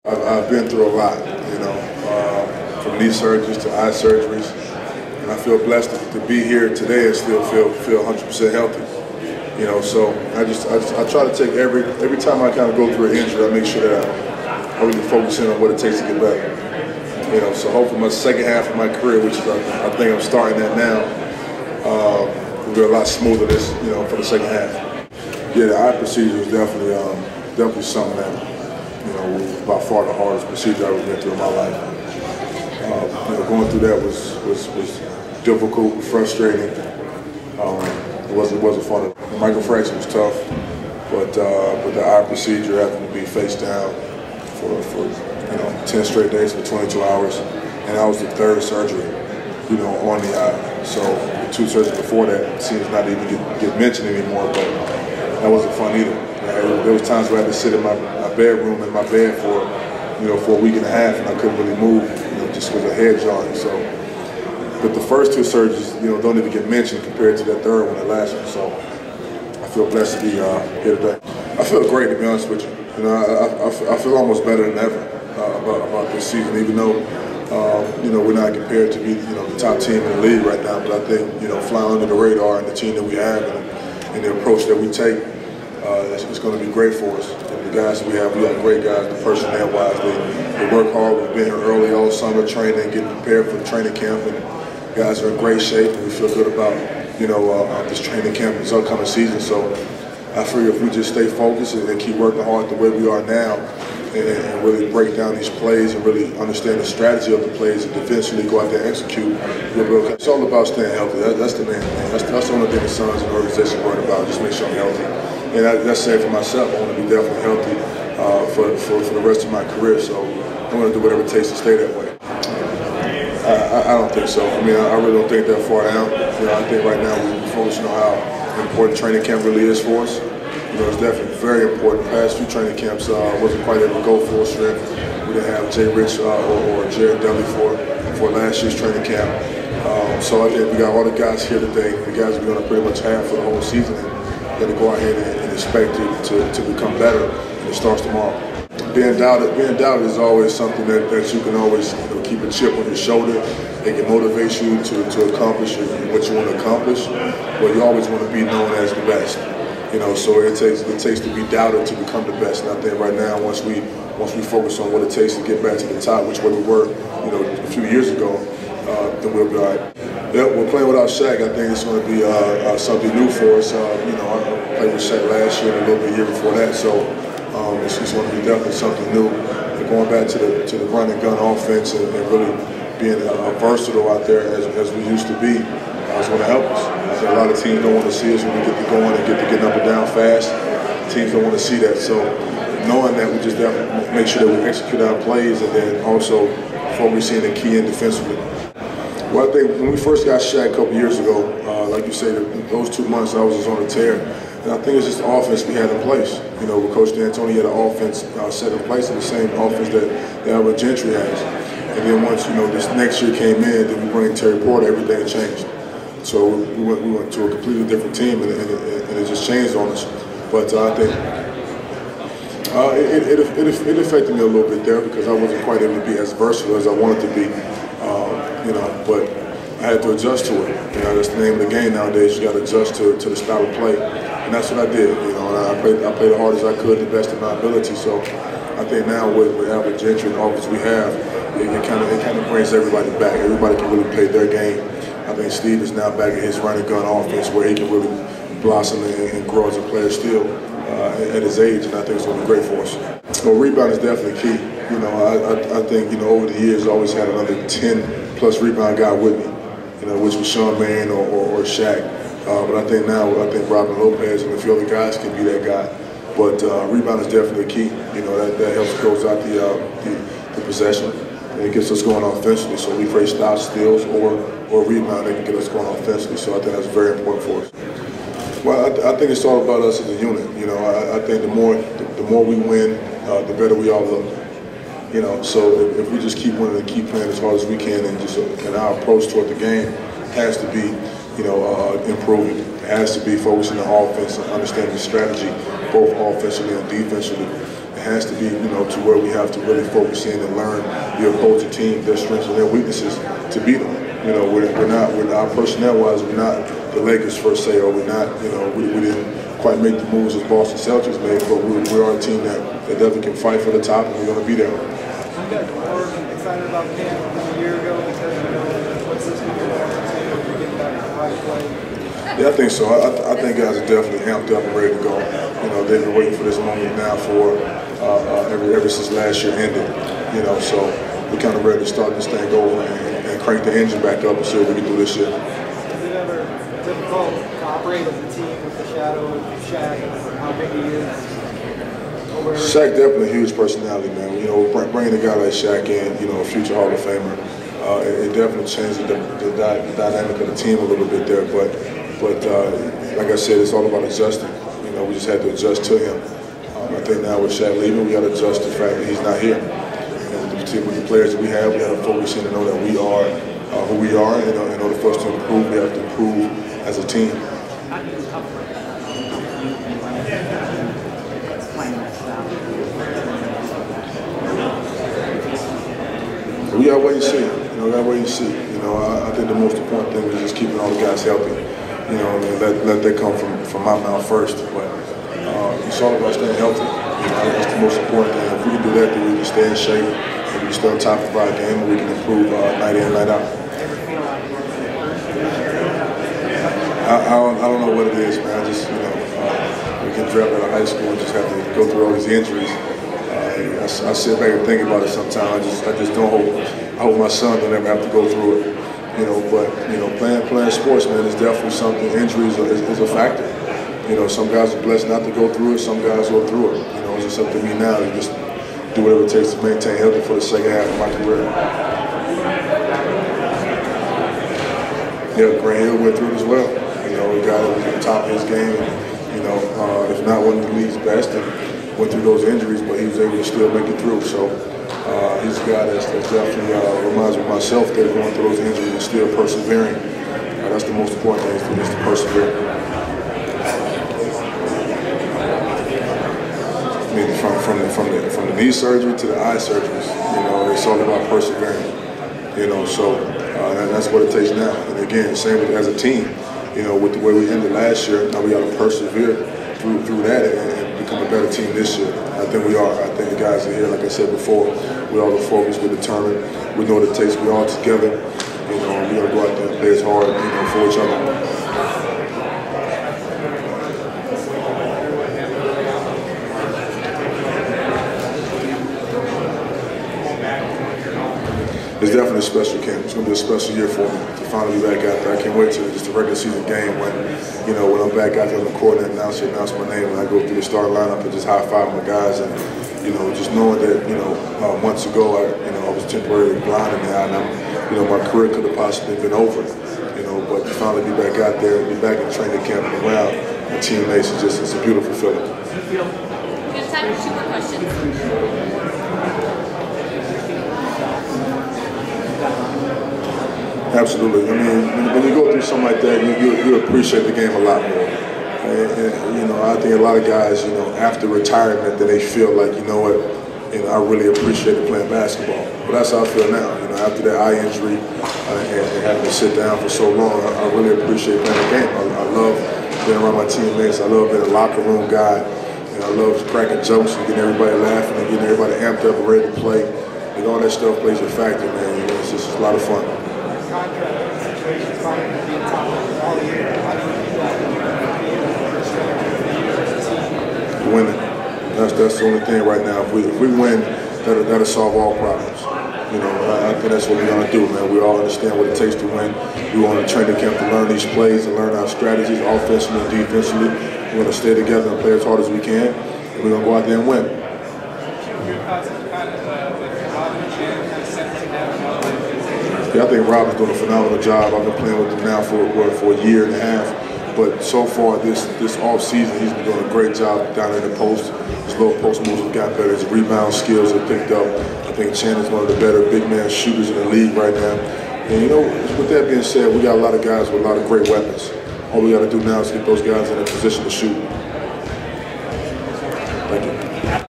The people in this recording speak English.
I've been through a lot, from knee surgeries to eye surgeries, and I feel blessed to be here today and still feel 100% healthy. So I try to take every time I kind of go through an injury, I make sure that I really focus in on what it takes to get better. So hopefully my second half of my career, which is I think I'm starting that now, will be a lot smoother for the second half. Yeah, the eye procedure was definitely something that was by far the hardest procedure I've ever been through in my life. Going through that was difficult, frustrating. It wasn't fun. The microfracture was tough, but the eye procedure, having to be face down for 10 straight days for 22 hours, and that was the third surgery, on the eye. So the two surgeries before that seems not even get mentioned anymore, but that wasn't fun either. There was times where I had to sit in my bedroom in my bed for a week and a half, and I couldn't really move, just because of head jarring. So, but the first two surgeries, don't even get mentioned compared to that third one, the last one. So, I feel blessed to be here today. I feel great, to be honest with you. I feel almost better than ever about this season, even though we're not compared to be the top team in the league right now. But I think flying under the radar and the team that we have and the approach that we take, it's going to be great for us. The guys we got great guys, the personnel-wise. They work hard. We've been here early all summer training, getting prepared for the training camp, and guys are in great shape, and we feel good about this training camp, this upcoming season. So I figure if we just stay focused and keep working hard the way we are now, and really break down these plays and really understand the strategy of the plays and defensively go out there and execute, we'll be okay. It's all about staying healthy. That's the main thing. That's the only thing the Suns and the organization worry about. Just make sure I'm healthy. And that's saying for myself, I want to be definitely healthy for the rest of my career. So I'm going to do whatever it takes to stay that way. I don't think so. I really don't think that far down. I think right now we're focusing on how important training camp really is for us. It's definitely very important. The past few training camps wasn't quite able to go full strength. We didn't have Jay Rich or Jared Dudley for last year's training camp. So I think we got all the guys here today, the guys we're going to pretty much have for the whole season. We got to go out here and expect to become better, and it starts tomorrow. Being doubted is always something that you can always keep a chip on your shoulder. It can motivate you to accomplish what you want to accomplish, but you always want to be known as the best. So it takes to be doubted to become the best. And I think right now, once we focus on what it takes to get back to the top, which way we were, a few years ago, then we'll be all right. Yeah, we're playing without Shaq. I think it's going to be something new for us. I played with Shaq last year and a little bit year before that, so it's going to be definitely something new. And going back to the run and gun offense and really being versatile out there as we used to be, it's going to help us. I think a lot of teams don't want to see us when we get to going and get up and down fast. Teams don't want to see that. So knowing that, we just definitely make sure that we execute our plays and then also focusing the key in defensively. Well, I think when we first got Shaq a couple years ago, like you said, those 2 months I was just on a tear. And I think it's just the offense we had in place. With Coach D'Antoni had an offense set in place, and the same offense that Albert Gentry has. And then once this next year came in, then we bring Terry Porter, everything changed. So we went to a completely different team, and it just changed on us. But I think it affected me a little bit there because I wasn't quite able to be as versatile as I wanted to be. But I had to adjust to it. That's the name of the game nowadays. You got to adjust to the style of play, and that's what I did. And I played the hard as I could, the best of my ability. So I think now with Albert Gentry and the offense we have, it kind of brings everybody back. Everybody can really play their game. I think Steve is now back in his run and gun offense where he can really blossom and grow as a player still at his age, and I think it's going to be great for us. Well, rebound is definitely key. I think over the years I always had another 10+ rebound guy with me, which was Sean Marion or Shaq. But I think now Robin Lopez and a few other guys can be that guy. But rebound is definitely key. That helps close out the possession. And it gets us going offensively. So we create stop steals or rebound, they can get us going offensively. So I think that's very important for us. Well, I think it's all about us as a unit. I think the more we win, the better we all look. So if we just keep winning and keep playing as hard as we can, and our approach toward the game has to be, improving. It has to be focusing on offense and understanding the strategy, both offensively and defensively. It has to be, to where we have to really focus in and learn the opposing team, their strengths and their weaknesses to beat them. We're not our personnel-wise, we're not the Lakers per se, or we're not, we didn't quite make the moves as Boston Celtics made, but we are a team that definitely can fight for the top, and we're going to be there. You got more excited about camp than a year ago because what's this week to get back to high play? Yeah, I think so. I think guys are definitely amped up and ready to go. They've been waiting for this moment now for ever since last year ended. So we're kind of ready to start this thing over and crank the engine back up and see what we can do this year. Is it ever difficult to operate as a team with the shadow of Shaq and how big he is? Shaq definitely a huge personality, man. Bringing a guy like Shaq in, a future Hall of Famer, it definitely changes the dynamic of the team a little bit there. But like I said, it's all about adjusting. We just had to adjust to him. I think now with Shaq leaving, we got to adjust to the fact that he's not here. And with the players that we have to focus in and know that we are who we are. In order for us to improve, we have to improve as a team. We got to wait and see. We got to wait and see. I think the most important thing is just keeping all the guys healthy. Let that come from my mouth first. But it's all about staying healthy. That's the most important thing. If we can do that, then we can stay in shape, and we can stay on top of our game, and we can improve night in, night out. I don't know what it is, man. I just, we get drafted out of high school and just have to go through all these injuries. I sit back and think about it sometimes. I just don't hope. I hope my son don't ever have to go through it. But playing sports, man, is definitely something. Injuries is a factor. Some guys are blessed not to go through it. Some guys go through it. It's just up to me now to just do whatever it takes to maintain healthy for the second half of my career. Yeah, Grant Hill went through it as well. He got at the top of his game. If not one of the league's best, and went through those injuries, but he was able to still make it through. So he's a guy that definitely reminds me of myself that going through those injuries and still persevering. That's the most important thing is to persevere. I mean, from the knee surgery to the eye surgeries, it's all about persevering. So that's what it takes now. And again, same as a team. With the way we ended last year, now we got to persevere through that and become a better team this year. I think we are. I think the guys are here, like I said before, we're all focused, we're determined, we know what it takes, we're all together, we got to go out there and play as hard, for each other. It's definitely a special camp. It's going to be a special year for me to finally be back out there. I can't wait till just the regular season game when I'm back out there on the court and announce my name and I go through the starting lineup and just high-five my guys and, just knowing that, months ago I was temporarily blind in the eye and my career could have possibly been over, but to finally be back out there and be back in training camp and around my teammates it's a beautiful feeling. We have time for 2 more questions. Absolutely. I mean, when you go through something like that, you appreciate the game a lot more. And I think a lot of guys, after retirement, then they feel like, I really appreciated playing basketball. But that's how I feel now. After that eye injury and having to sit down for so long, I really appreciate playing the game. I love being around my teammates. I love being a locker room guy. And I love cracking jokes and getting everybody laughing and getting everybody amped up and ready to play. All that stuff plays a factor, man. It's just a lot of fun. Winning. That's the only thing right now. If we win, that'll solve all problems. I think that's what we're gonna do, man. We all understand what it takes to win. We want to train the camp to learn these plays and learn our strategies, offensively and defensively. We're gonna stay together and play as hard as we can, and we're gonna go out there and win. Yeah, I think Rob is doing a phenomenal job. I've been playing with him now for a year and a half. But so far this off season, he's been doing a great job down in the post. His low post moves have got better. His rebound skills have picked up. I think Chandler's one of the better big man shooters in the league right now. And with that being said, we got a lot of guys with a lot of great weapons. All we got to do now is get those guys in a position to shoot.